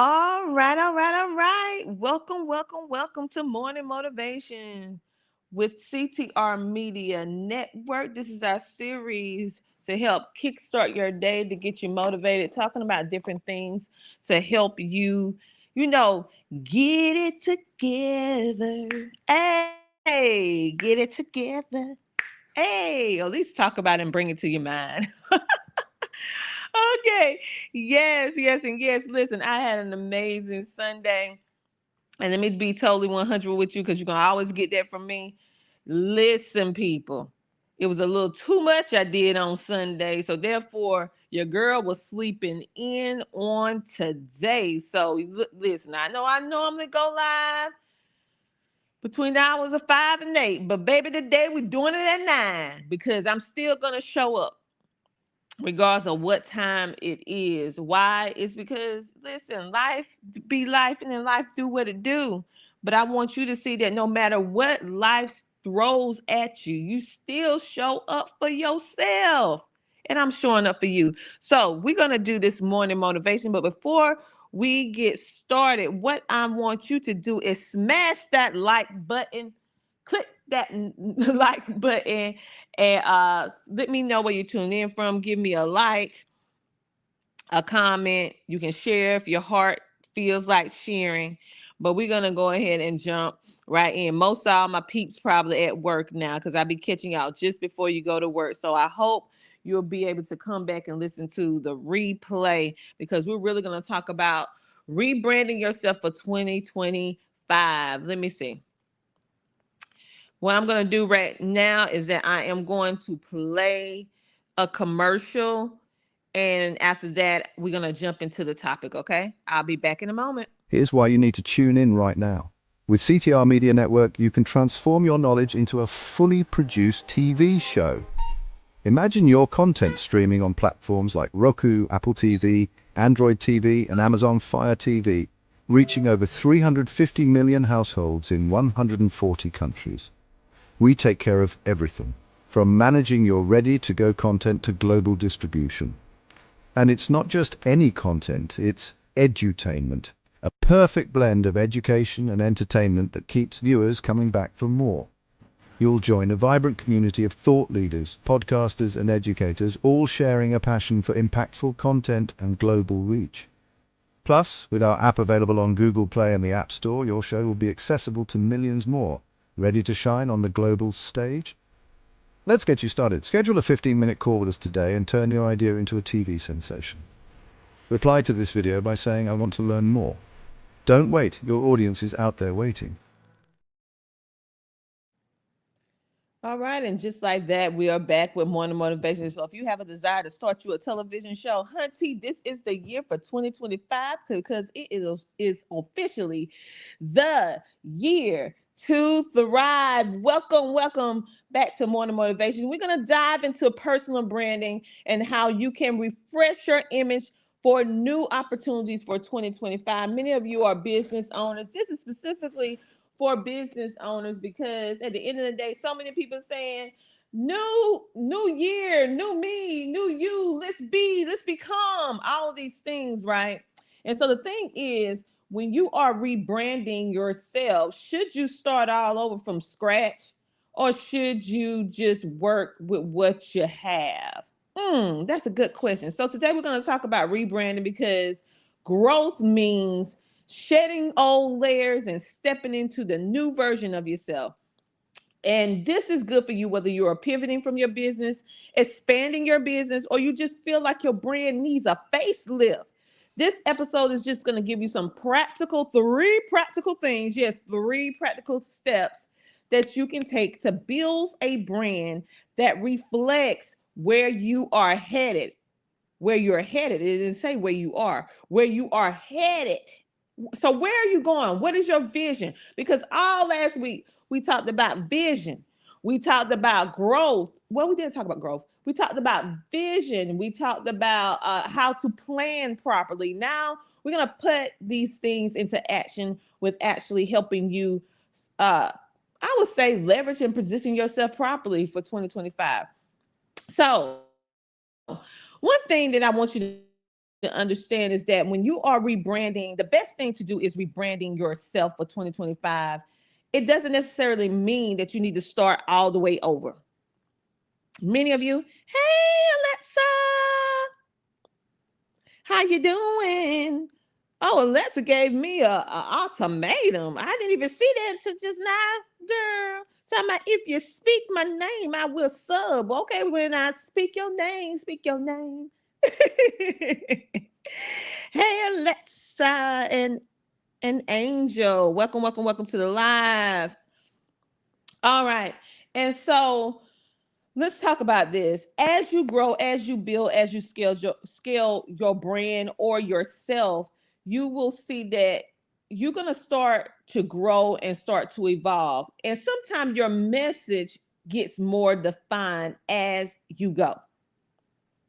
All right. Welcome to Morning Motivation with CTR Media Network. This is our series to help kickstart your day to get you motivated, talking about different things to help you, you know, get it together. Hey, get it together. Hey, at least talk about it and bring it to your mind. Okay. Yes. Listen, I had an amazing Sunday. And let me be totally 100 with you because you're going to always get that from me. Listen, people, it was a little too much I did on Sunday. So, therefore, your girl was sleeping in on today. So, listen, I normally go live between the hours of 5 and 8. But, baby, today we're doing it at 9 because I'm still going to show up regardless of what time it is. Why? It's because listen, life be life and then life do what it do. But I want you to see that no matter what life throws at you, you still show up for yourself. And I'm showing up for you. So we're gonna do this morning motivation. But before we get started, what I want you to do is smash that like button, click that like button, and let me know where you tune in from. Give me a like, a comment. You can share if your heart feels like sharing. But we're gonna go ahead and jump right in. Most of all my peeps probably at work now because I'll be catching y'all just before you go to work. So I hope you'll be able to come back and listen to the replay because we're really gonna talk about rebranding yourself for 2025. Let me see. What I'm going to do right now is that I am going to play a commercial. And after that, we're going to jump into the topic, okay? I'll be back in a moment. Here's why you need to tune in right now. With CTR Media Network, you can transform your knowledge into a fully produced TV show. Imagine your content streaming on platforms like Roku, Apple TV, Android TV, and Amazon Fire TV, reaching over 350 million households in 140 countries. We take care of everything, from managing your ready-to-go content to global distribution. And it's not just any content, it's edutainment, a perfect blend of education and entertainment that keeps viewers coming back for more. You'll join a vibrant community of thought leaders, podcasters and educators, all sharing a passion for impactful content and global reach. Plus, with our app available on Google Play and the App Store, your show will be accessible to millions more, ready to shine on the global stage. Let's get you started. Schedule a 15-minute call with us today and turn your idea into a TV sensation. Reply to this video by saying, "I want to learn more." Don't wait, your audience is out there waiting. All right, and just like that, we are back with Morning Motivation. So if you have a desire to start you a television show, hunty, this is the year for 2025 because is officially the year to thrive. Welcome back to Morning Motivation. We're going to dive into personal branding and how you can refresh your image for new opportunities for 2025. Many of you are business owners. This is specifically for business owners because at the end of the day, so many people saying, new year, new me, new you, let's become all of these things, right? And so the thing is, when you are rebranding yourself, should you start all over from scratch or should you just work with what you have? That's a good question. So today we're going to talk about rebranding because growth means shedding old layers and stepping into the new version of yourself. And this is good for you whether you're pivoting from your business, expanding your business, or you just feel like your brand needs a facelift. This episode is just going to give you three practical things, yes, three practical steps that you can take to build a brand that reflects where you are headed. Where you're headed. It didn't say where you are, where you are headed. So where are you going? What is your vision? Because all last week we talked about vision. We talked about growth. Well, we didn't talk about growth. We talked about vision. We talked about how to plan properly. Now we're gonna put these things into action with actually helping you. I would say leverage and position yourself properly for 2025. So one thing that I want you to know to understand is that when you are rebranding, the best thing to do is rebranding yourself for 2025. It doesn't necessarily mean that you need to start all the way over. Many of you, hey Alexa, how you doing? Oh, Alexa gave me a ultimatum. I didn't even see that until just now, girl. Talking about if you speak my name, I will sub. Okay, when I speak your name, speak your name. Hey Alexa and Angel, welcome, welcome, welcome to the live. All right, and so let's talk about this. As you grow, as you build, as you scale your brand or yourself, you will see that you're gonna start to grow and start to evolve. And sometimes your message gets more defined as you go.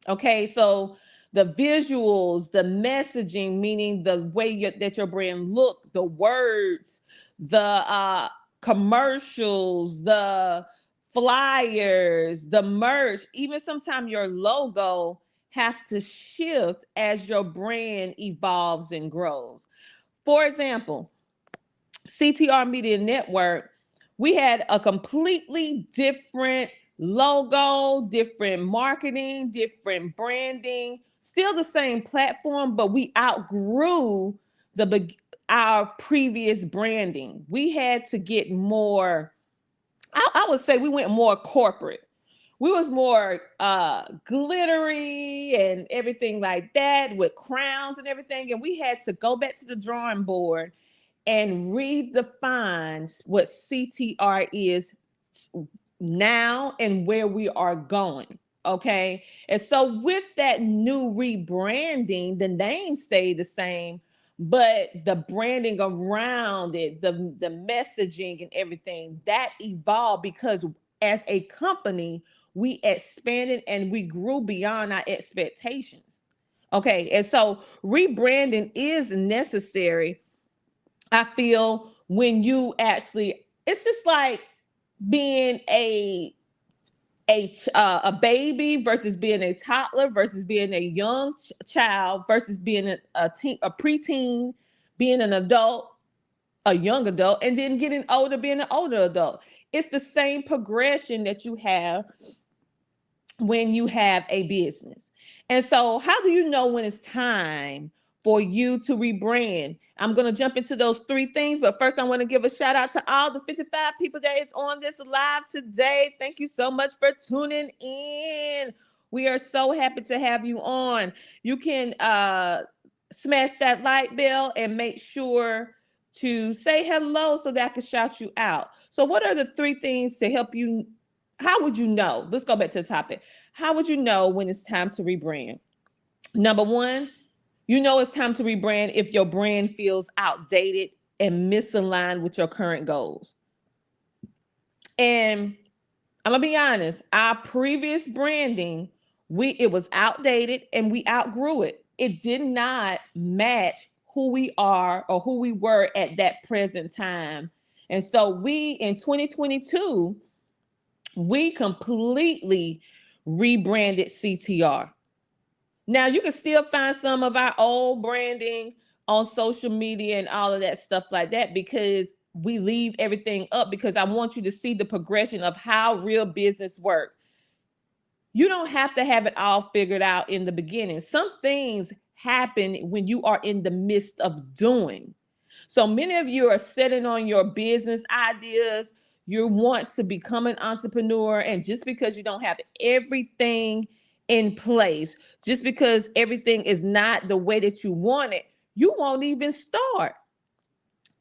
Okay, so the visuals, the messaging, meaning the way that your brand look, the words, the commercials, the flyers, the merch, even sometimes your logo have to shift as your brand evolves and grows. For example, CTR Media Network, we had a completely different logo, different marketing, different branding, still the same platform, but we outgrew our previous branding. We had to get more, I would say we went more corporate. We was more glittery and everything like that with crowns and everything. And we had to go back to the drawing board and redefines what CTR is now and where we are going. Okay. And so with that new rebranding, the name stayed the same, but the branding around it, the messaging and everything that evolved because as a company, we expanded and we grew beyond our expectations. Okay. And so rebranding is necessary. I feel when you actually, it's just like being a baby versus being a toddler versus being a young child versus being a preteen, being an adult, a young adult, and then getting older, being an older adult. It's the same progression that you have when you have a business. And so, how do you know when it's time for you to rebrand? I'm going to jump into those three things, but first, I want to give a shout out to all the 55 people that is on this live today. Thank you so much for tuning in. We are so happy to have you on. You can smash that like bell and make sure to say hello so that I can shout you out. So, what are the three things to help you? How would you know? Let's go back to the topic. How would you know when it's time to rebrand? Number one, you know it's time to rebrand if your brand feels outdated and misaligned with your current goals. And I'm gonna be honest, our previous branding, it was outdated and we outgrew it. It did not match who we are or who we were at that present time. And so we in 2022, we completely rebranded CTR. Now you can still find some of our old branding on social media and all of that stuff like that because we leave everything up because I want you to see the progression of how real business work. You don't have to have it all figured out in the beginning. Some things happen when you are in the midst of doing. So many of you are sitting on your business ideas. You want to become an entrepreneur, and just because you don't have everything in place, just because everything is not the way that you want it, you won't even start.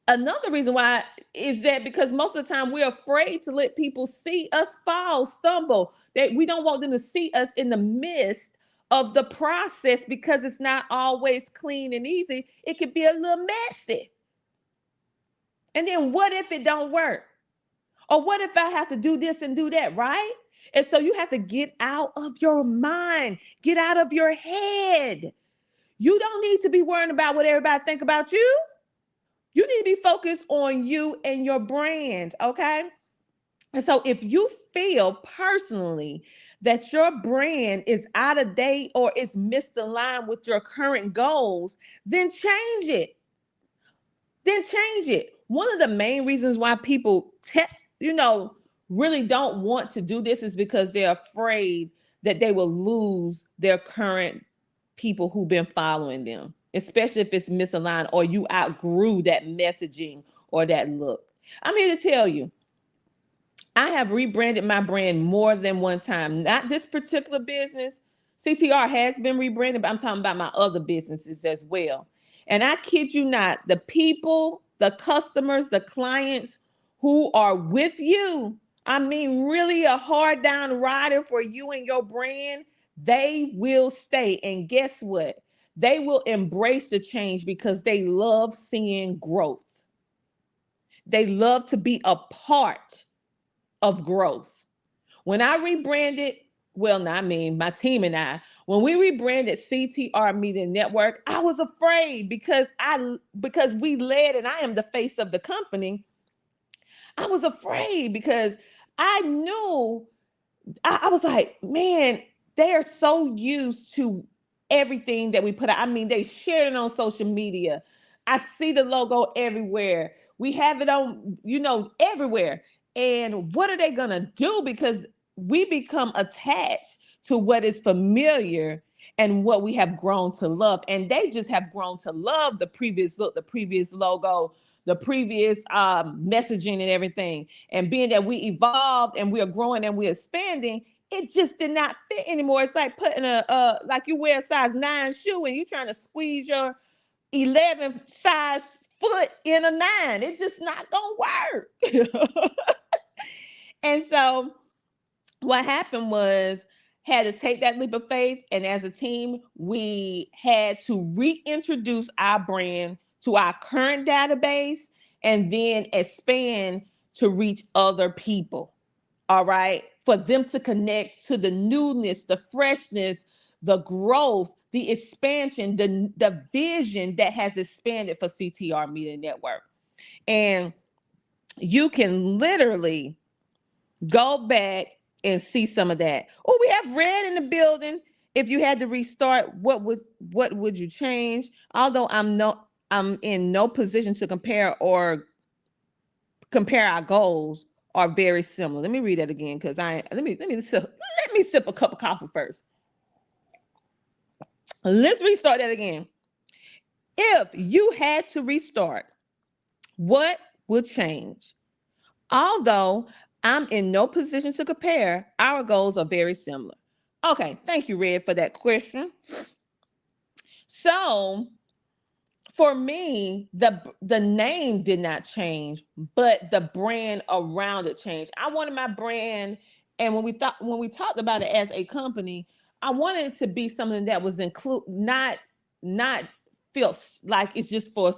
Another reason why is that because most of the time we're afraid to let people see us fall, stumble. That we don't want them to see us in the midst of the process because it's not always clean and easy. It can be a little messy. And then what if it don't work? Or what if I have to do this and do that, right? And so you have to get out of your mind, get out of your head. You don't need to be worrying about what everybody think about you. You need to be focused on you and your brand, okay? And so if you feel personally that your brand is out of date or is misaligned with your current goals, then change it. Then change it. One of the main reasons why people, you know, really don't want to do this is because they're afraid that they will lose their current people who've been following them, especially if it's misaligned or you outgrew that messaging or that look. I'm here to tell you, I have rebranded my brand more than one time. Not this particular business. CTR has been rebranded, but I'm talking about my other businesses as well. And I kid you not, the people, the customers, the clients who are with you, I mean, really a hard down rider for you and your brand, they will stay. And guess what? They will embrace the change because they love seeing growth. They love to be a part of growth. When I rebranded, well, not me, my team and I, when we rebranded CTR Media Network, I was afraid because we led and I am the face of the company. I was afraid because I knew I was like, man, they are so used to everything that we put out. I mean, they share it on social media. I see the logo everywhere. We have it on, everywhere. And what are they going to do? Because we become attached to what is familiar and what we have grown to love. And they just have grown to love the previous look, the previous logo, the previous messaging and everything. And being that we evolved and we are growing and we're expanding, it just did not fit anymore. It's like putting like you wear a size 9 shoe and you trying to squeeze your 11 size foot in a 9. It's just not gonna work. And so what happened was, had to take that leap of faith, and as a team we had to reintroduce our brand to our current database and then expand to reach other people. All right, for them to connect to the newness, the freshness, the growth, the expansion, the vision that has expanded for CTR Media Network. And you can literally go back and see some of that. Oh, we have Red in the building. If you had to restart, what would you change? Although I'm in no position to compare our goals are very similar. Let me read that again because let me sip a cup of coffee first. Let's restart that again. If you had to restart, what would change? Although I'm in no position to compare, our goals are very similar. Okay, thank you, Red, for that question. So for me, the name did not change, but the brand around it changed. I wanted my brand, and when we talked about it as a company, I wanted it to be something that was not feel like it's just for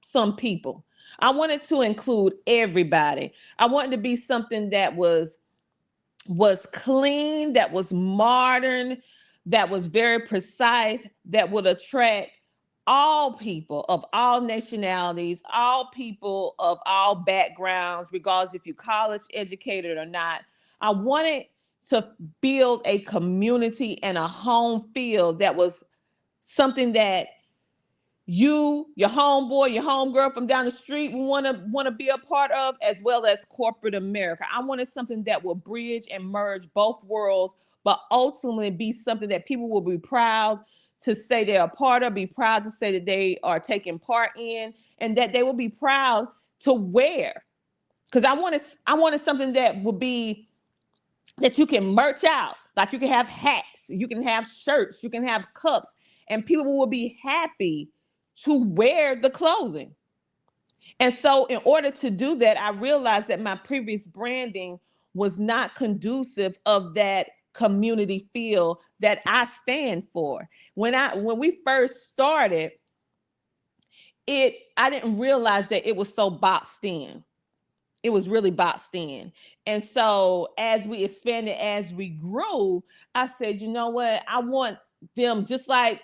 some people. I wanted to include everybody. I wanted to be something that was clean, that was modern, that was very precise, that would attract all people of all nationalities, all people of all backgrounds, regardless if you're college educated or not. I wanted to build a community and a home feel that was something that your homeboy, your homegirl from down the street want to be a part of, as well as corporate America. I wanted something that will bridge and merge both worlds, but ultimately be something that people will be proud to say they're a part of, be proud to say that they are taking part in, and that they will be proud to wear. Because I wanted something that would be that you can merch out. Like you can have hats, you can have shirts, you can have cups, and people will be happy to wear the clothing. And so, in order to do that, I realized that my previous branding was not conducive of that community feel that I stand for. When we first started, I didn't realize that it was so boxed in. It was really boxed in. And so as we expanded, as we grew, I said, you know what? I want them, just like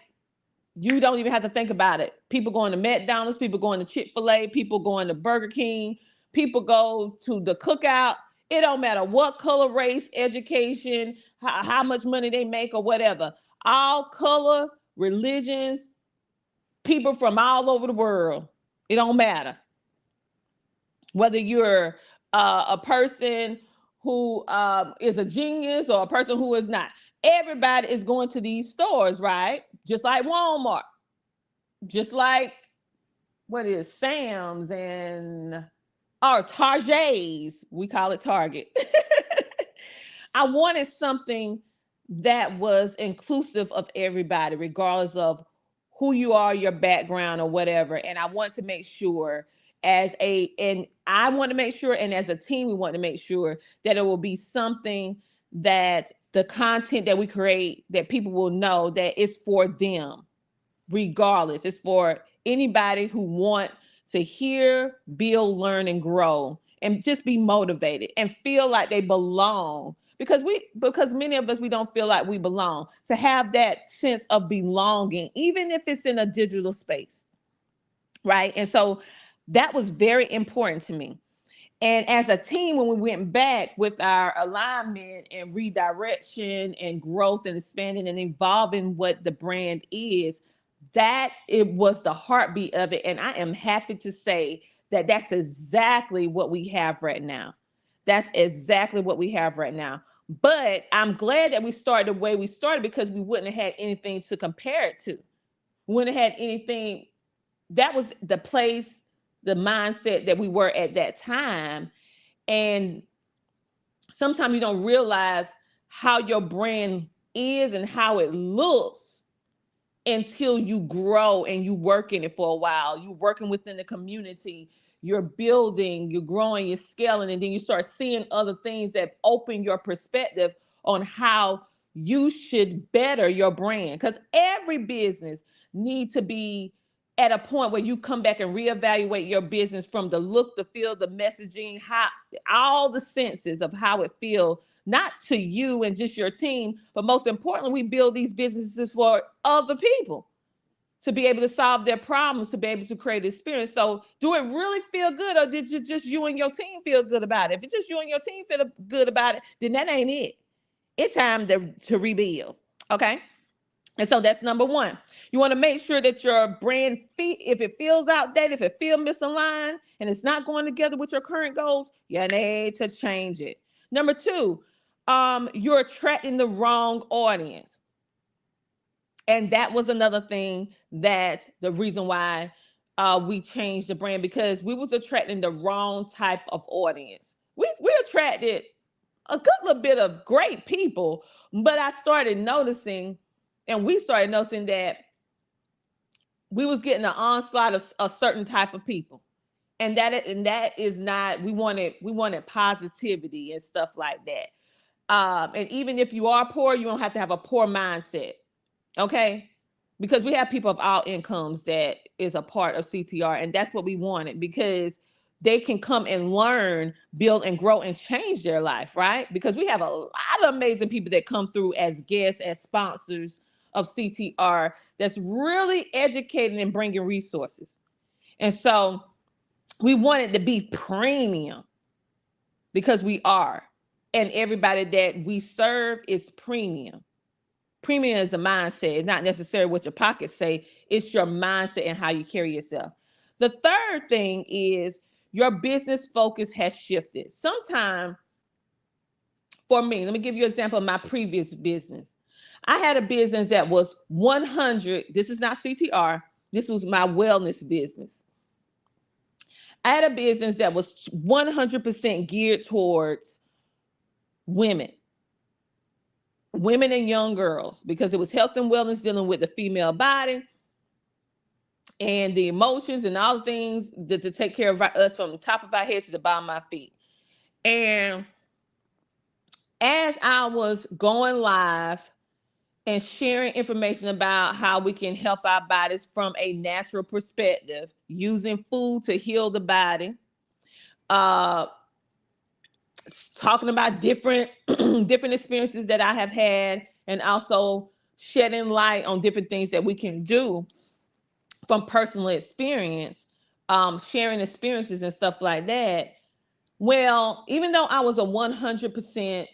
you don't even have to think about it. People going to McDonald's, people going to Chick-fil-A, people going to Burger King, people go to the cookout. It don't matter what color, race, education, how much money they make or whatever. All color, religions, people from all over the world. It don't matter whether you're a person who is a genius or a person who is not. Everybody is going to these stores, right? Just like Walmart, just like what is Sam's and or Target's. We call it Target. I wanted something that was inclusive of everybody, regardless of who you are, your background, or whatever. And I want to make sure and I want to make sure, and as a team, we want to make sure that it will be something that the content that we create, that people will know that it's for them, regardless. It's for anybody who want to hear, build, learn, and grow, and just be motivated and feel like they belong. Because many of us, we don't feel like we belong. To have that sense of belonging, even if it's in a digital space, right? And so that was very important to me. And as a team, when we went back with our alignment and redirection and growth and expanding and evolving what the brand is, that it was the heartbeat of it. And I am happy to say that that's exactly what we have right now. That's exactly what we have right now. But I'm glad that we started the way we started, because we wouldn't have had anything to compare it to. We wouldn't have had anything. That was the place, the mindset that we were at that time. And sometimes you don't realize how your brand is and how it looks until you grow and you work in it for a while. You're working within the community, you're building, you're growing, you're scaling, and then you start seeing other things that open your perspective on how you should better your brand. Because every business needs to be at a point where you come back and reevaluate your business from the look, the feel, the messaging, how all the senses of how it feels, not to you and just your team, but most importantly, we build these businesses for other people to be able to solve their problems, to be able to create experience. So do it really feel good, or did just you and your team feel good about it? If it's just you and your team feel good about it, then that ain't it. It's time to rebuild. Okay. And so that's number one. You want to make sure that your brand if it feels outdated, if it feels misaligned, and it's not going together with your current goals, you need to change it. Number two, you're attracting the wrong audience. And that was another thing, that the reason why we changed the brand, because we was attracting the wrong type of audience. We attracted a good little bit of great people, but I started noticing, and we started noticing that we was getting an onslaught of a certain type of people, and that is not. We wanted positivity and stuff like that. And even if you are poor, you don't have to have a poor mindset. Okay, because we have people of all incomes that is a part of CTR, and that's what we wanted, because they can come and learn, build, and grow and change their life, right? Because we have a lot of amazing people that come through as guests, as sponsors of CTR, that's really educating and bringing resources. And so we wanted to be premium, because we are, and everybody that we serve is premium. Premium is a mindset. It's not necessarily what your pockets say. It's your mindset and how you carry yourself. The third thing is your business focus has shifted. Sometime, for me, let me give you an example of my previous business. I had a business that was 100. This is not CTR. This was my wellness business. I had a business that was 100% geared towards women, women and young girls, because it was health and wellness, dealing with the female body and the emotions and all the things that to take care of us from the top of our head to the bottom of our feet. And as I was going live and sharing information about how we can help our bodies from a natural perspective, using food to heal the body, uh, talking about different different experiences that I have had, and also shedding light on different things that we can do from personal experience, sharing experiences and stuff like that. Well, even though I was a 100%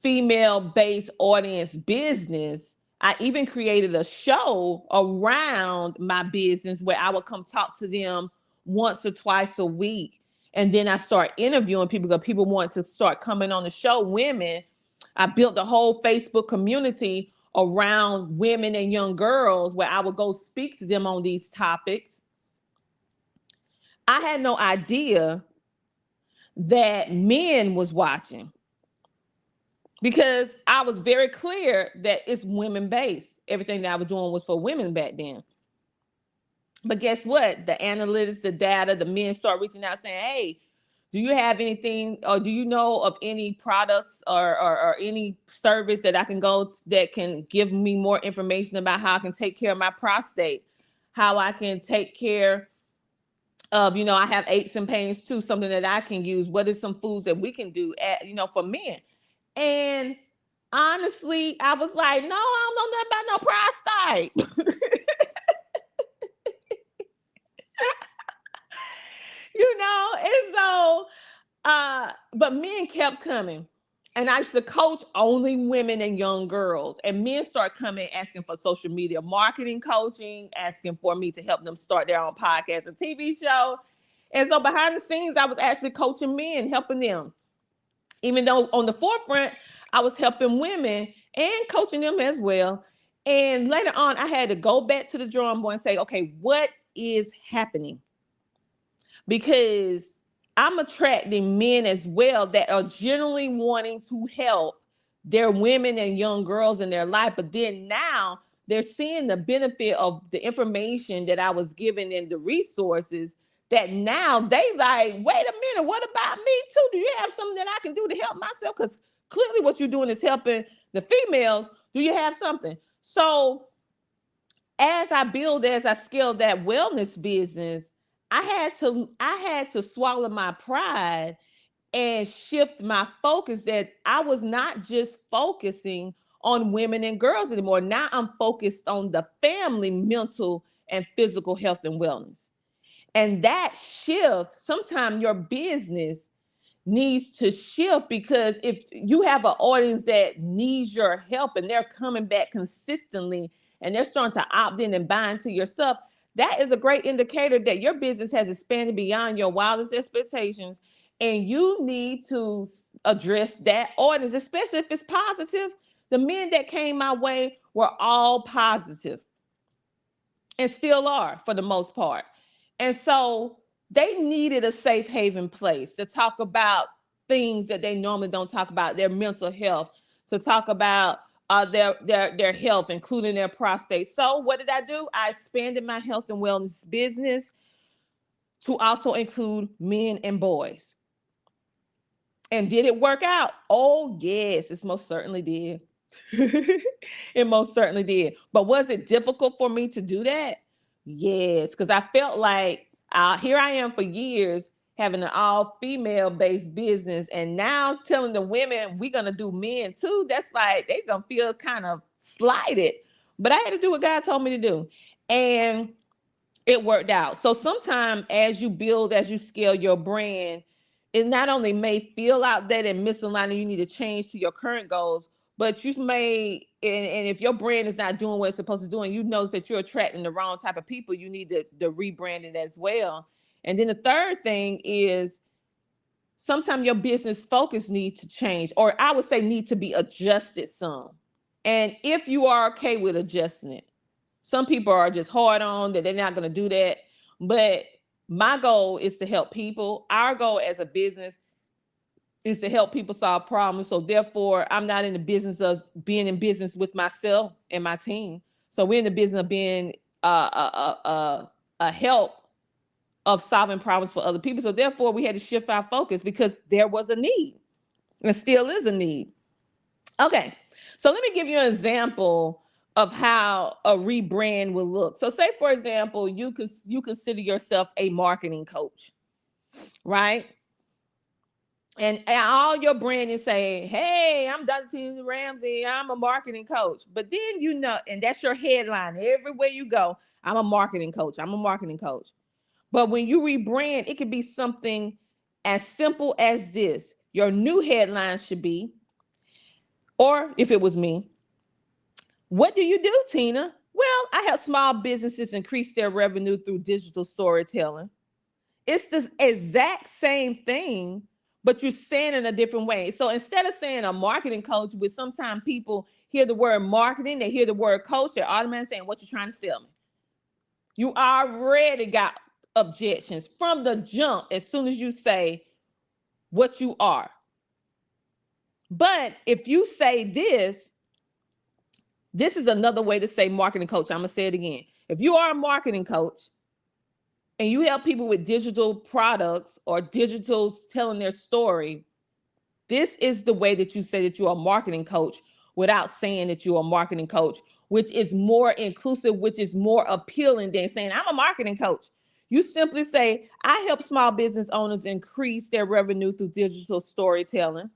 female based audience business, I even created a show around my business where I would come talk to them once or twice a week. And then I start interviewing people because people want to start coming on the show, women. I built a whole Facebook community around women and young girls where I would go speak to them on these topics. I had no idea that men was watching because I was very clear that it's women based. Everything that I was doing was for women back then. But guess what? The analytics, the data, the men start reaching out saying, hey, do you have anything or do you know of any products or any service that I can that can give me more information about how I can take care of my prostate, how I can take care of, I have aches and pains too, something that I can use. What is some foods that we can do for men? And honestly, I was like, no, I don't know nothing about no prostate. And so but men kept coming. And I used to coach only women and young girls. And men start coming asking for social media marketing coaching, asking for me to help them start their own podcast and TV show. And so behind the scenes, I was actually coaching men, helping them. Even though on the forefront, I was helping women and coaching them as well. And later on, I had to go back to the drawing board and say, okay, what is happening? Because I'm attracting men as well that are generally wanting to help their women and young girls in their life. But then now they're seeing the benefit of the information that I was given and the resources that now they like, wait a minute, what about me too? Do you have something that I can do to help myself? Because clearly what you're doing is helping the females. Do you have something? So as I scaled that wellness business, I had to swallow my pride and shift my focus that I was not just focusing on women and girls anymore. Now I'm focused on the family, mental and physical health and wellness. And that shift, sometimes your business needs to shift because if you have an audience that needs your help and they're coming back consistently and they're starting to opt in and buy into your stuff, that is a great indicator that your business has expanded beyond your wildest expectations. And you need to address that audience, especially if it's positive. The men that came my way were all positive and still are for the most part. And so they needed a safe haven place to talk about things that they normally don't talk about, their mental health, to talk about their health, including their prostate. So what did I do? I expanded my health and wellness business to also include men and boys. And did it work out? Oh, yes, it most certainly did. It most certainly did. But was it difficult for me to do that? Yes, because I felt like here I am for years having an all female based business, and now telling the women we're gonna do men too. That's like they're gonna feel kind of slighted. But I had to do what God told me to do, and it worked out. So sometimes as you scale your brand, it not only may feel out that and misaligned, you need to change to your current goals, but you may, and if your brand is not doing what it's supposed to do, and you notice that you're attracting the wrong type of people, you need to rebrand it as well. And then the third thing is sometimes your business focus needs to change, or I would say need to be adjusted some. And if you are okay with adjusting it, some people are just hard on that they're not going to do that. But my goal is to help people. Our goal as a business is to help people solve problems. So therefore, I'm not in the business of being in business with myself and my team. So we're in the business of being a help of solving problems for other people. So therefore, we had to shift our focus because there was a need and still is a need. Okay, so let me give you an example of how a rebrand will look. So say for example, you consider yourself a marketing coach, right? And all your branding say, hey, I'm Dr. Tina Ramsey, I'm a marketing coach. But then and that's your headline everywhere you go. I'm a marketing coach. I'm a marketing coach. But when you rebrand, it could be something As simple as this. Your new headline should be, or if it was me, what do you do, Tina? Well, I help small businesses increase their revenue through digital storytelling. It's the exact same thing, but you're saying it in a different way. So instead of saying a marketing coach, which sometimes people hear the word marketing, they hear the word coach, they're automatically saying, what you trying to sell me? You already got objections from the jump as soon as you say what you are. But if you say this is another way to say marketing coach. I'm going to say it again. If you are a marketing coach and you help people with digital products or digital telling their story, this is the way that you say that you're a marketing coach without saying that you're a marketing coach, which is more inclusive, which is more appealing than saying, I'm a marketing coach. You simply say, I help small business owners increase their revenue through digital storytelling.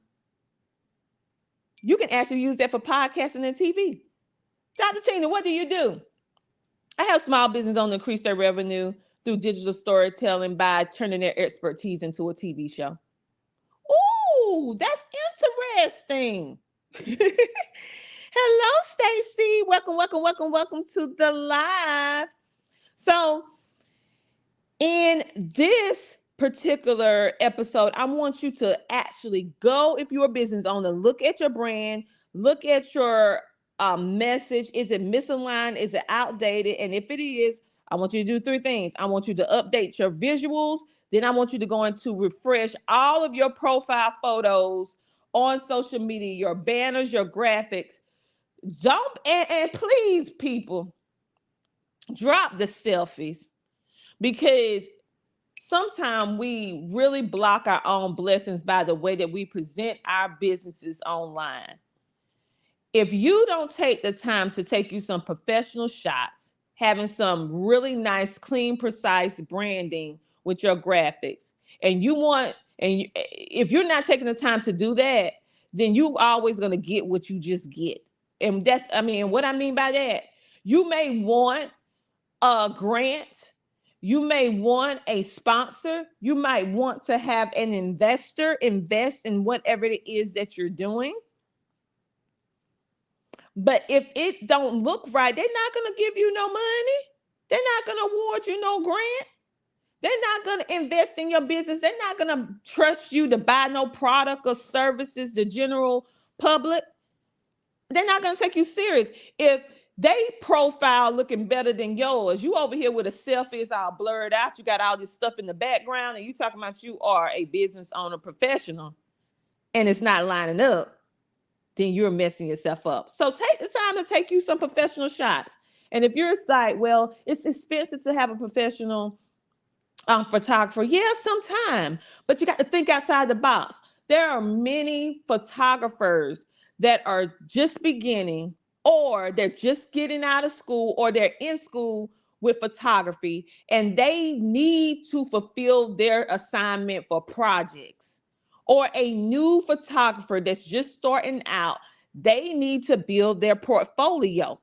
You can actually use that for podcasting and TV. Dr. Tina, what do you do? I help small business owners increase their revenue through digital storytelling by turning their expertise into a TV show. Ooh, that's interesting. Hello, Stacy. Welcome, welcome, welcome, welcome to the live. So, in this particular episode, I want you to actually go, if you're a business owner, look at your brand, look at your message. Is it misaligned? Is it outdated? And if it is, I want you to do three things. I want you to update your visuals. Then I want you to go into refresh all of your profile photos on social media, your banners, your graphics. Jump and please, people, drop the selfies because sometimes we really block our own blessings by the way that we present our businesses online. If you don't take the time to take you some professional shots, having some really nice, clean, precise branding with your graphics, and you want, if you're not taking the time to do that, then you always going to get what you just get. And that's, I mean, what I mean by that, you may want a grant, you may want a sponsor, you might want to have an investor invest in whatever it is that you're doing. But if it don't look right, they're not going to give you no money. They're not going to award you no grant. They're not going to invest in your business. They're not going to trust you to buy no product or services, the general public. They're not going to take you serious. If they profile looking better than yours, you over here with a selfie, it's all blurred out. You got all this stuff in the background, and you talking about you are a business owner professional, and it's not lining up, then you're messing yourself up. So take the time to take you some professional shots. And if you're like, well, it's expensive to have a professional photographer, yeah, sometime, but you got to think outside the box. There are many photographers that are just beginning, or they're just getting out of school, or they're in school with photography, and they need to fulfill their assignment for projects. Or a new photographer that's just starting out, they need to build their portfolio.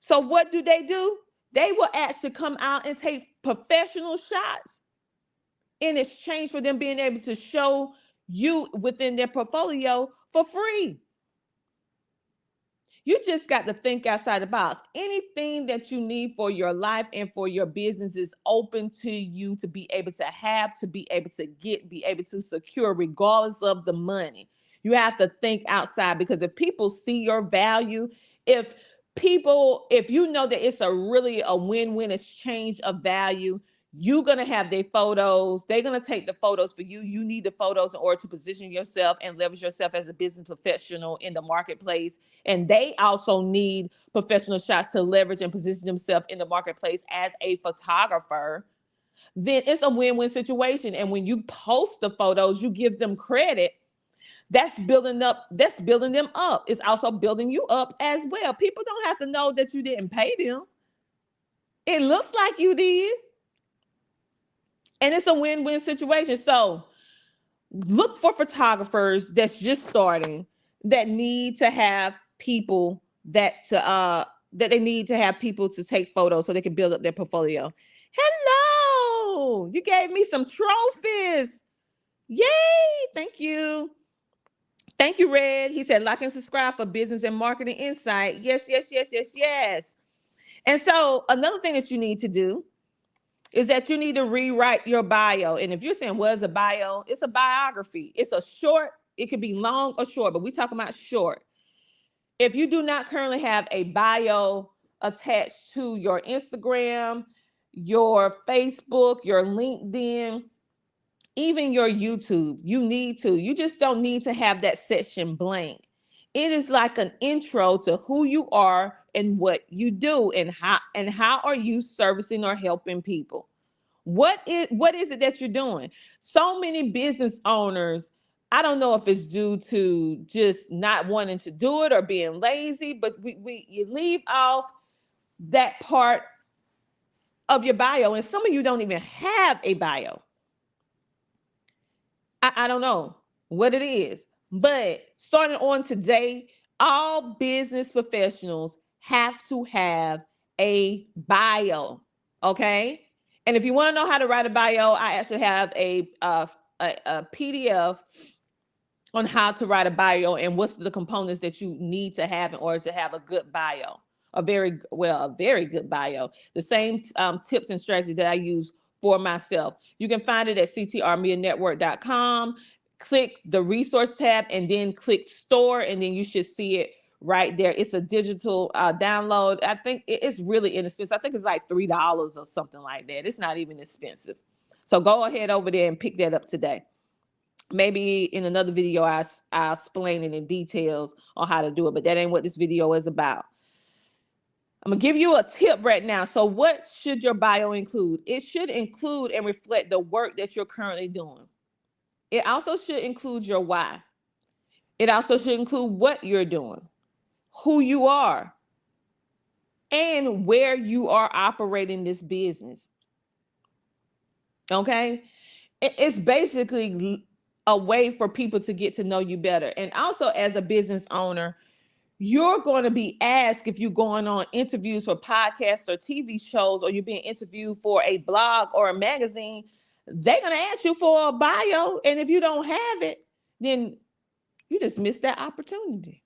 So what do? They will actually come out and take professional shots in exchange for them being able to show you within their portfolio for free. You just got to think outside the box. Anything that you need for your life and for your business is open to you to be able to have, to be able to get, be able to secure, regardless of the money. You have to think outside, because if people see your value, if if you know that it's a really a win-win exchange of value, you're going to have their photos. They're going to take the photos for you. You need the photos in order to position yourself and leverage yourself as a business professional in the marketplace. And they also need professional shots to leverage and position themselves in the marketplace as a photographer. Then it's a win-win situation. And when you post the photos, you give them credit. That's building them up. It's also building you up as well. People don't have to know that you didn't pay them. It looks like you did. And it's a win-win situation. So look for photographers that's just starting, that need to have people that they need to have people to take photos so they can build up their portfolio. Hello, you gave me some trophies. Yay! Thank you. Thank you, Red. He said, like and subscribe for business and marketing insight. Yes, yes, yes, yes, yes. And so another thing that you need to do is that you need to rewrite your bio. And if you're saying, what is a bio? It's a biography. It's a short, it could be long or short, but we're talking about short. If you do not currently have a bio attached to your Instagram, your Facebook, your LinkedIn, even your YouTube, you need to. You just don't need to have that section blank. It is like an intro to who you are and what you do and how are you servicing or helping people. What is it that you're doing? So many business owners, I don't know if it's due to just not wanting to do it or being lazy, but we you leave off that part of your bio, and some of you don't even have a bio. I don't know what it is, but starting on today, all business professionals have to have a bio. Okay. And if you want to know how to write a bio, I actually have a PDF on how to write a bio and what's the components that you need to have in order to have a good bio. A very good bio. The same tips and strategies that I use for myself. You can find it at ctrmedianetwork.com. Click the resource tab and then click store, and then you should see it right there. It's a digital download. I think it's really inexpensive. I think it's like $3 or something like that. It's not even expensive. So go ahead over there and pick that up today. Maybe in another video I'll explain it in details on how to do it, but that ain't what this video is about. I'm gonna give you a tip right now. So what should your bio include? It should include and reflect the work that you're currently doing. It also should include your why. It also should include what you're doing, who you are, and where you are operating this business. Okay? It's basically a way for people to get to know you better. And also, as a business owner, you're going to be asked if you're going on interviews for podcasts or TV shows, or you're being interviewed for a blog or a magazine. They're going to ask you for a bio. And if you don't have it, then you just missed that opportunity.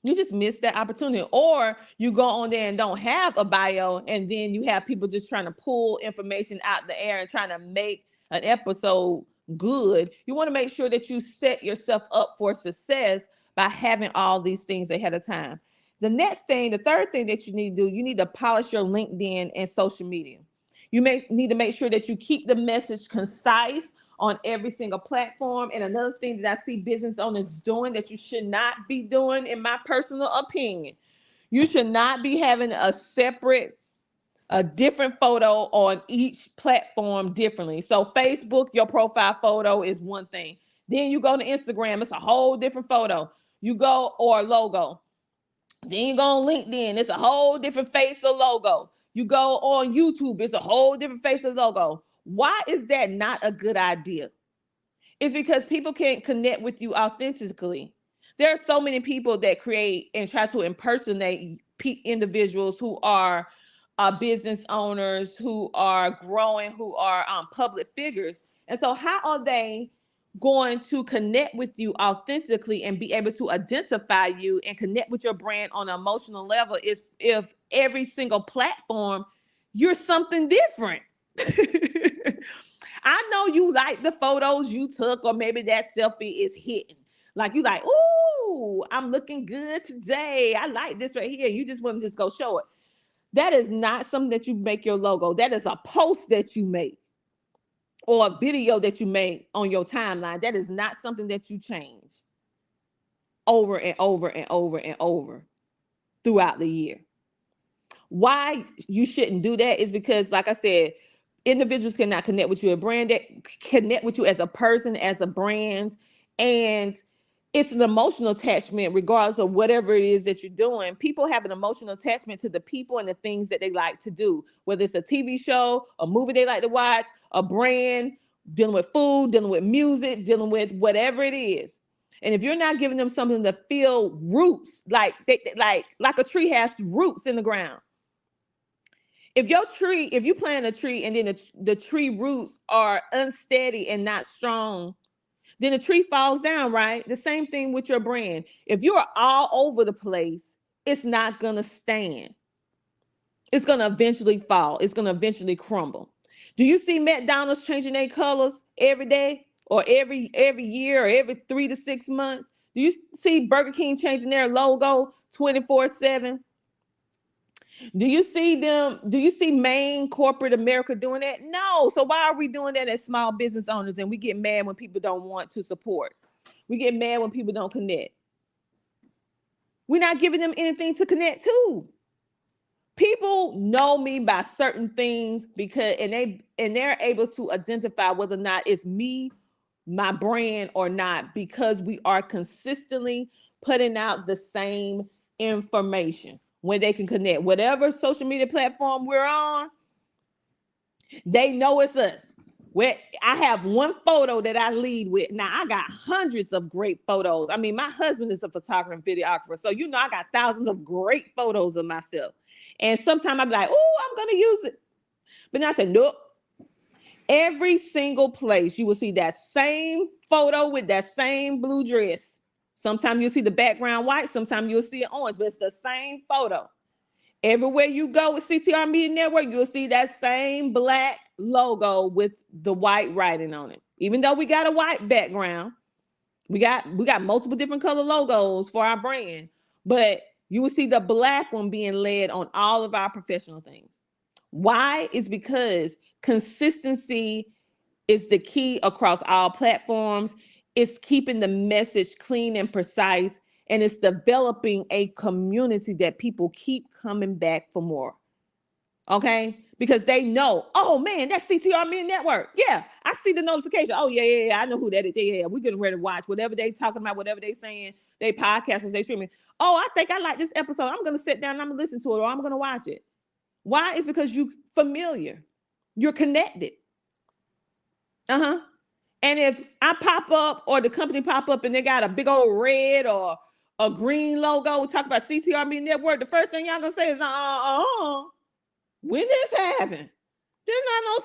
You just missed that opportunity. Or you go on there and don't have a bio, and then you have people just trying to pull information out the air and trying to make an episode good. You want to make sure that you set yourself up for success by having all these things ahead of time. The third thing that you need to do, you need to polish your LinkedIn and social media. You may need to make sure that you keep the message concise on every single platform. And another thing that I see business owners doing that you should not be doing, in my personal opinion, you should not be having a different photo on each platform differently. So Facebook, your profile photo is one thing. Then you go to Instagram, it's a whole different photo. You go or logo. Then you go on LinkedIn, it's a whole different face of logo. You go on YouTube, it's a whole different face of logo. Why is that not a good idea? It's because people can't connect with you authentically. There are so many people that create and try to impersonate individuals who are business owners, who are growing, who are public figures. And so, how are they going to connect with you authentically and be able to identify you and connect with your brand on an emotional level is if every single platform you're something different? I know you like the photos you took, or maybe that selfie is hitting. Like you like, ooh, I'm looking good today. I like this right here. You just want to just go show it. That is not something that you make your logo. That is a post that you make or a video that you make on your timeline. That is not something that you change over and over and over and over throughout the year. Why you shouldn't do that is because, like I said, individuals cannot connect with you, a brand that connect with you as a person, as a brand, and it's an emotional attachment regardless of whatever it is that you're doing. People have an emotional attachment to the people and the things that they like to do, whether it's a TV show, a movie they like to watch, a brand, dealing with food, dealing with music, dealing with whatever it is. And if you're not giving them something to feel roots, like a tree has roots in the ground, If you plant a tree and then the tree roots are unsteady and not strong, then the tree falls down, right? The same thing with your brand. If you are all over the place, it's not going to stand. It's going to eventually fall. It's going to eventually crumble. Do you see McDonald's changing their colors every day or every year or every 3 to 6 months? Do you see Burger King changing their logo 24/7? Do you see main corporate America doing that? No. So why are we doing that as small business owners and we get mad when people don't want to support? We get mad when people don't connect. We're not giving them anything to connect to. People know me by certain things because they're able to identify whether or not it's me, my brand or not, because we are consistently putting out the same information when they can connect. Whatever social media platform we're on, they know it's us. Where I have one photo that I lead with. Now I got hundreds of great photos. I mean, my husband is a photographer and videographer, so I got thousands of great photos of myself. And sometimes I'm like, oh, I'm gonna use it. But then I said, nope. Every single place you will see that same photo with that same blue dress. Sometimes you'll see the background white, sometimes you'll see it orange, but it's the same photo. Everywhere you go with CTR Media Network, you'll see that same black logo with the white writing on it. Even though we got a white background, we got multiple different color logos for our brand, but you will see the black one being led on all of our professional things. Why? Is because consistency is the key across all platforms. It's keeping the message clean and precise, and it's developing a community that people keep coming back for more. Okay? Because they know, oh man, that's CTR Media Network. Yeah, I see the notification. Oh, yeah, I know who that is. Yeah, we're getting ready to watch whatever they talking about, whatever they saying, they podcasters, they streaming. Oh, I think I like this episode. I'm going to sit down and I'm going to listen to it or I'm going to watch it. Why? It's because you familiar. You're connected. Uh-huh. And if I pop up or the company pop up and they got a big old red or a green logo, we talk about CTR Media Network, the first thing y'all gonna say is, when this happened? There's not no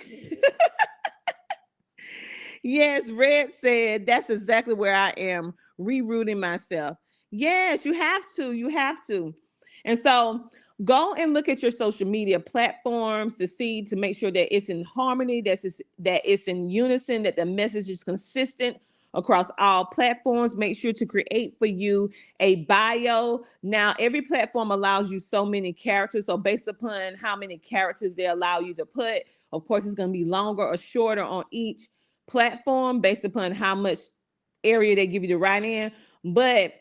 CTR. Yes, Red said that's exactly where I am, rerouting myself. Yes, you have to. You have to. And so go and look at your social media platforms to make sure that it's in harmony, that it's in unison, that the message is consistent across all platforms. Make sure to create for you a bio. Now, every platform allows you so many characters. So based upon how many characters they allow you to put, of course, it's going to be longer or shorter on each platform based upon how much area they give you to write in. But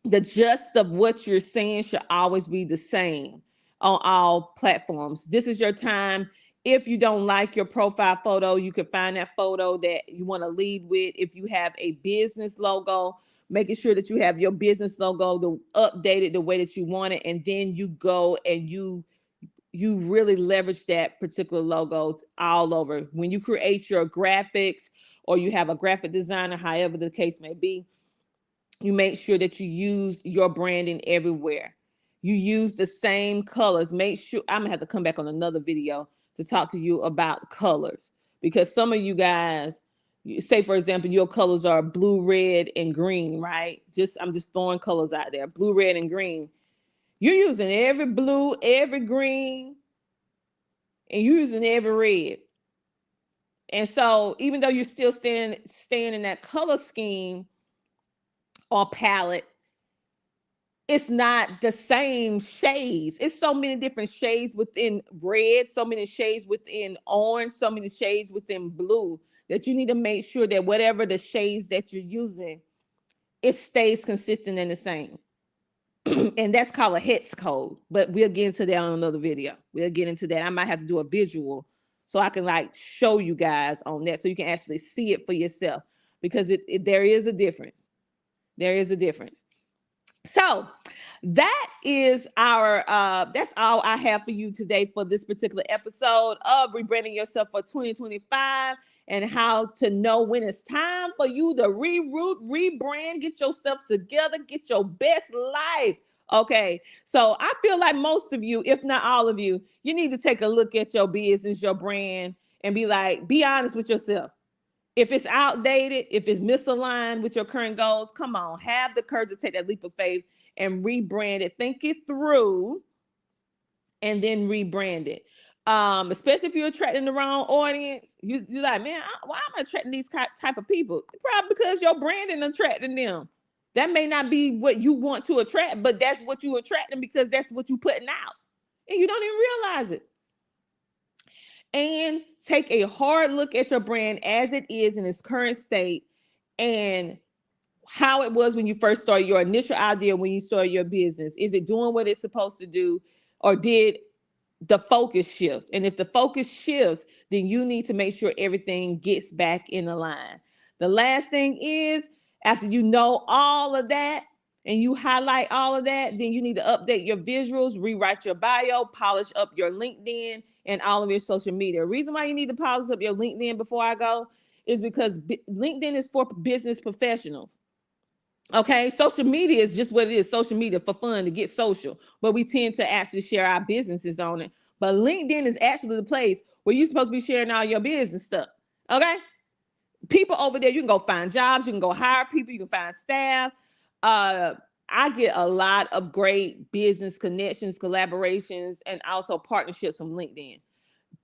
the gist of what you're saying should always be the same on all platforms. This is your time. If you don't like your profile photo, you can find that photo that you want to lead with. If you have a business logo, making sure that you have your business logo updated the way that you want it, and then you go and you really leverage that particular logo all over. When you create your graphics or you have a graphic designer, however the case may be, you make sure that you use your branding everywhere. You use the same colors. Make sure, I'm gonna have to come back on another video to talk to you about colors, because some of you guys, say for example, your colors are blue, red, and green, right? I'm just throwing colors out there, blue, red, and green. You're using every blue, every green, and you're using every red. And so even though you're still staying in that color scheme or palette, it's not the same shades. It's so many different shades within red, so many shades within orange, so many shades within blue, that you need to make sure that whatever the shades that you're using, it stays consistent and the same. And that's called a hex code, but we'll get into that on another video. We'll get into that. I might have to do a visual so I can like show you guys on that so you can actually see it for yourself, because there is a difference. There is a difference. So that is that's all I have for you today for this particular episode of Rebranding Yourself for 2025, and how to know when it's time for you to reroute, rebrand, get yourself together, get your best life Okay. So I feel like most of you, if not all of you, you need to take a look at your business, your brand, and be like, be honest with yourself. If it's outdated, if it's misaligned with your current goals, come on, have the courage to take that leap of faith and rebrand it. Think it through and then rebrand it. Especially if you're attracting the wrong audience, you're like, man, why am I attracting these type of people? Probably because your branding attracting them. That may not be what you want to attract, but that's what you attracting because that's what you putting out, and you don't even realize it. And take a hard look at your brand as it is in its current state, and how it was when you first started, your initial idea when you started your business. Is it doing what it's supposed to do, or did the focus shift? And if the focus shifts, then you need to make sure everything gets back in the line. The last thing is, after you know all of that and you highlight all of that, then you need to update your visuals, rewrite your bio, polish up your LinkedIn and all of your social media. The reason why you need to polish up your LinkedIn before I go is because LinkedIn is for business professionals. Okay, social media is just what it is, social media for fun, to get social, but we tend to actually share our businesses on it. But LinkedIn is actually the place where you're supposed to be sharing all your business stuff. Okay, people over there, you can go find jobs, you can go hire people, you can find staff. uh I get a lot of great business connections, collaborations, and also partnerships from LinkedIn.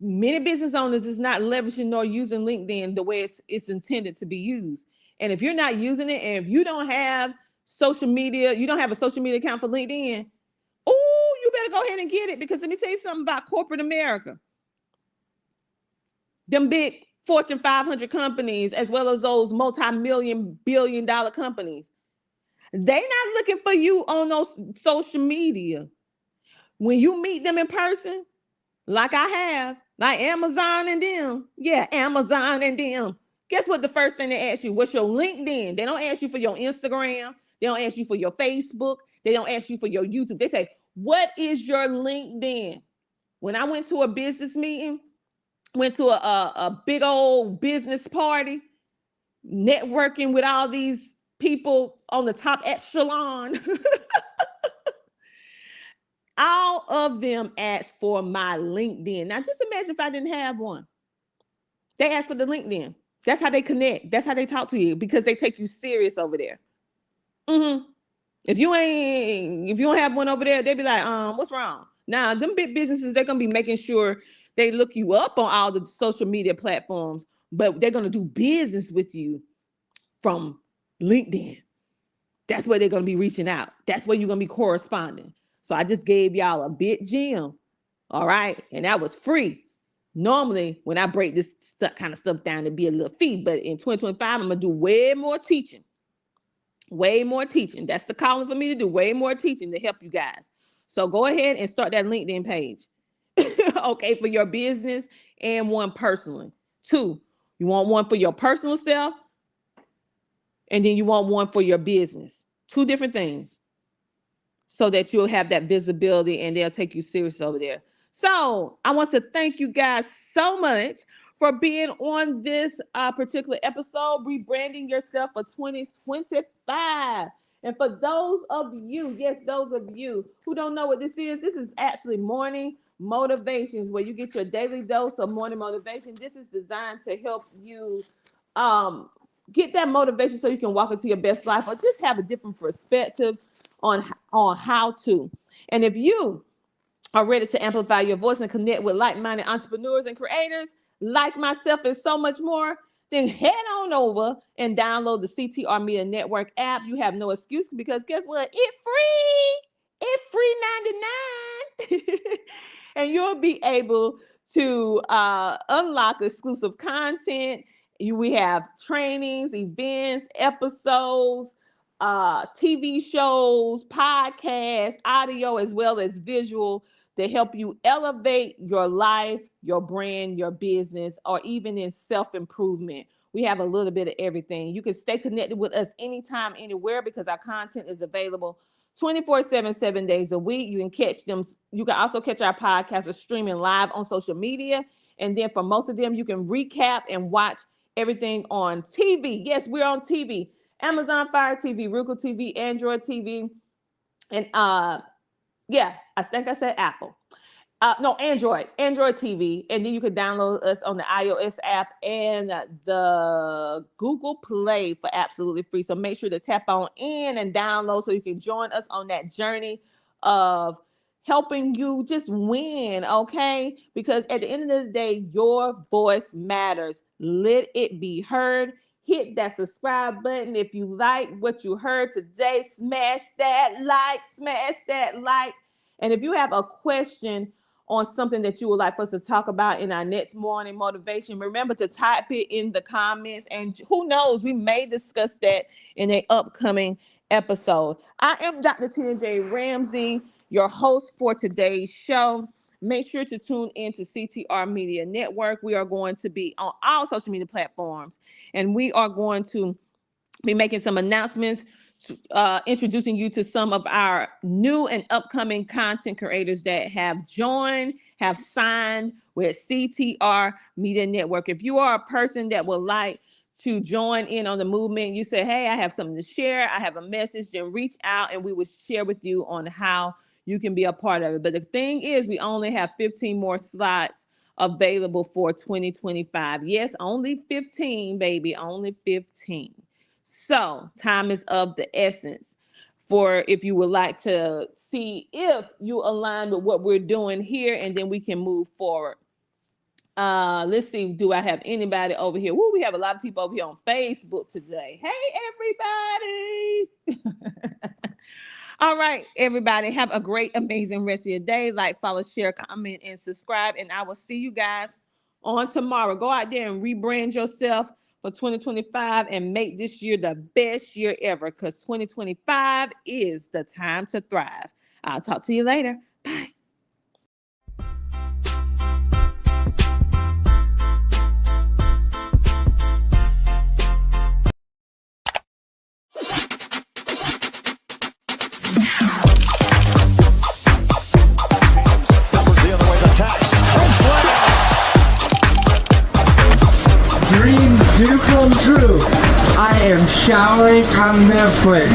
Many business owners is not leveraging nor using LinkedIn the way it's intended to be used. And if you're not using it, and if you don't have social media, you don't have a social media account for LinkedIn, oh, you better go ahead and get it, because let me tell you something about corporate America. Them big Fortune 500 companies, as well as those multi-million, billion-dollar companies, they not looking for you on those social media. When you meet them in person, like I have, like Amazon and them. Yeah, Amazon and them. Guess what? The first thing they ask you, what's your LinkedIn? They don't ask you for your Instagram. They don't ask you for your Facebook. They don't ask you for your YouTube. They say, what is your LinkedIn? When I went to a business meeting, went to a big old business party, networking with all these people on the top echelon, all of them asked for my LinkedIn. Now, just imagine if I didn't have one. They ask for the LinkedIn. That's how they connect. That's how they talk to you, because they take you serious over there. Mm-hmm. If you don't have one over there, they be like, what's wrong? Now, them big businesses, they're gonna be making sure they look you up on all the social media platforms, but they're gonna do business with you from LinkedIn. That's where they're gonna be reaching out. That's where you're gonna be corresponding. So I just gave y'all a bit gem. All right. And that was free. Normally, when I break this kind of stuff down, it'd be a little fee. But in 2025, I'm going to do way more teaching. Way more teaching. That's the calling for me to do. Way more teaching to help you guys. So go ahead and start that LinkedIn page. Okay, for your business, and one personally. Two, you want one for your personal self, and then you want one for your business. Two different things, so that you'll have that visibility and they'll take you serious over there. So I want to thank you guys so much for being on this particular episode, Rebranding Yourself for 2025. And for those of you, yes, those of you who don't know what this is actually morning motivations, where you get your daily dose of morning motivation. This is designed to help you um, get that motivation so you can walk into your best life, or just have a different perspective on how to. And if you are ready to amplify your voice and connect with like-minded entrepreneurs and creators like myself and so much more, then head on over and download the CTR Media Network app. You have no excuse, because guess what? It's free. It's free 99. And you'll be able to unlock exclusive content. We have trainings, events, episodes, TV shows, podcasts, audio, as well as visual, to help you elevate your life, your brand, your business, or even in self-improvement. We have a little bit of everything. You can stay connected with us anytime, anywhere, because our content is available 24/7, 7 days a week. You can catch them. You can also catch our podcasts streaming live on social media. And then for most of them, you can recap and watch everything on TV. Yes, we're on TV. Amazon Fire TV, Roku TV, Android TV, And yeah, I think I said Apple. No, Android TV, and then you can download us on the iOS app and the Google Play for absolutely free. So make sure to tap on in and download so you can join us on that journey of helping you just win, okay? Because at the end of the day, your voice matters. Let it be heard. Hit that subscribe button if you like what you heard today. Smash that like, smash that like. And if you have a question on something that you would like for us to talk about in our next morning motivation, remember to type it in the comments. And who knows, we may discuss that in an upcoming episode. I am Dr. Tina J. Ramsey, your host for today's show. Make sure to tune in to CTR Media Network. We are going to be on all social media platforms, and we are going to be making some announcements, introducing you to some of our new and upcoming content creators that have joined, have signed with CTR Media Network. If you are a person that would like to join in on the movement, you say, hey, I have something to share, I have a message, then reach out and we will share with you on how you can be a part of it. But the thing is, we only have 15 more slots available for 2025. Yes, only 15, baby, only 15. So time is of the essence for if you would like to see if you align with what we're doing here, and then we can move forward. Let's see, do I have anybody over here? Woo, we have a lot of people over here on Facebook today. Hey, everybody. All right, everybody, have a great, amazing rest of your day. Like, follow, share, comment, and subscribe. And I will see you guys on tomorrow. Go out there and rebrand yourself for 2025 and make this year the best year ever, because 2025 is the time to thrive. I'll talk to you later. Bye. Dreams do come true. I am showering on Netflix.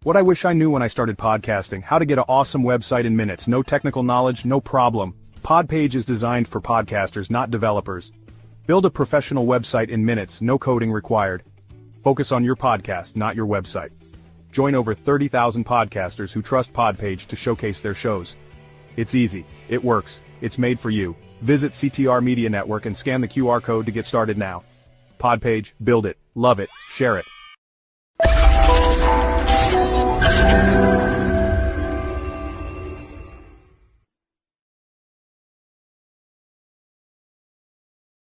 What I wish I knew when I started podcasting: how to get an awesome website in minutes. No technical knowledge, no problem. Podpage is designed for podcasters, not developers. Build a professional website in minutes, no coding required. Focus on your podcast, not your website. Join over 30,000 podcasters who trust Podpage to showcase their shows. It's easy, it works, it's made for you. Visit CTR Media Network and scan the QR code to get started now. Podpage, build it, love it, share it.